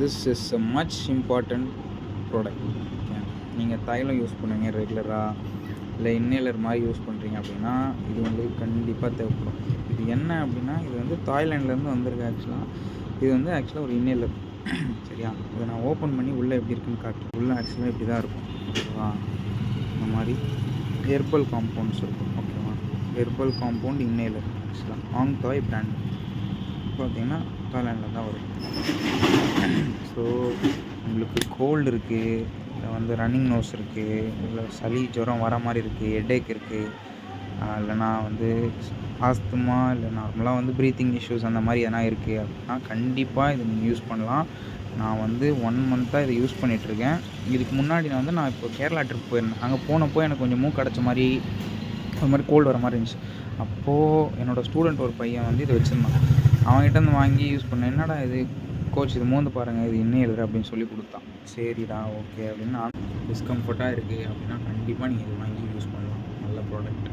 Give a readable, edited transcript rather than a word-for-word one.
This is a much important product. Okay, நீங்கள் தைலம் use பண்ணுவீங்க ரெகுலராக, இல்லை இன்னேலர் மாதிரி யூஸ் பண்ணுறீங்க அப்படின்னா இது உங்களுக்கு கண்டிப்பாக தேவைப்படும். இது என்ன அப்படின்னா, இது வந்து தாய்லாண்ட்லேருந்து வந்திருக்கு. இது வந்து ஆக்சுவலாக ஒரு இன்னேலர். சரியா, இதை நான் ஓப்பன் பண்ணி உள்ளே எப்படி இருக்குன்னு காட்டுறேன். உள்ளே ஆக்சுவலாக இப்படி தான் இருக்கும். ஓகேவா, இந்த மாதிரி ஹெர்பல் காம்பவுண்ட்ஸ் இருக்கும். ஓகேவா, ஹெர்பல் காம்பவுண்ட் இன்னேலர் ஆக்சுவலாக ஆங் தாய் பிராண்ட் பார்த்தீங்கன்னா தாய்லாண்டில் தான் வரும். ஸோ உங்களுக்கு கோல்டு இருக்குது, இல்லை வந்து ரன்னிங் நோஸ் இருக்குது, இல்லை சளி ஜுரம் வர மாதிரி இருக்குது, ஹெட்டேக் இருக்குது, இல்லைனா வந்து ஆஸ்துமா, இல்லை நார்மலாக வந்து ப்ரீத்திங் இஷ்யூஸ் அந்த மாதிரி எதனா இருக்குது அப்படின்னா கண்டிப்பாக இதை நீங்கள் யூஸ் பண்ணலாம். நான் வந்து 1 மந்த்தாக இதை யூஸ் பண்ணிகிட்ருக்கேன். இதுக்கு முன்னாடி நான் இப்போ கேரளா ட்ரிப் போயிருந்தேன். அங்கே போனப்போ எனக்கு கொஞ்சம் மூக்கு அடைச்ச மாதிரி, ஒரு மாதிரி கோல்டு வர மாதிரி இருந்துச்சு. அப்போது என்னோடய ஸ்டூடெண்ட் ஒரு பையன் வந்து இதை வச்சுருந்தான். அவன்கிட்ட வாங்கி யூஸ் பண்ணேன். என்னடா இது கோச், இது மோந்து பாருங்கள், இது இன்னேலர் அப்படின்னு சொல்லி கொடுத்தான். சரிடா ஓகே அப்படின்னு. நான் டிஸ்கம்ஃபர்ட்டாக இருக்குது அப்படின்னா கண்டிப்பாக நீங்கள் இது வாங்கி யூஸ் பண்ணலாம். நல்ல ப்ராடக்ட்.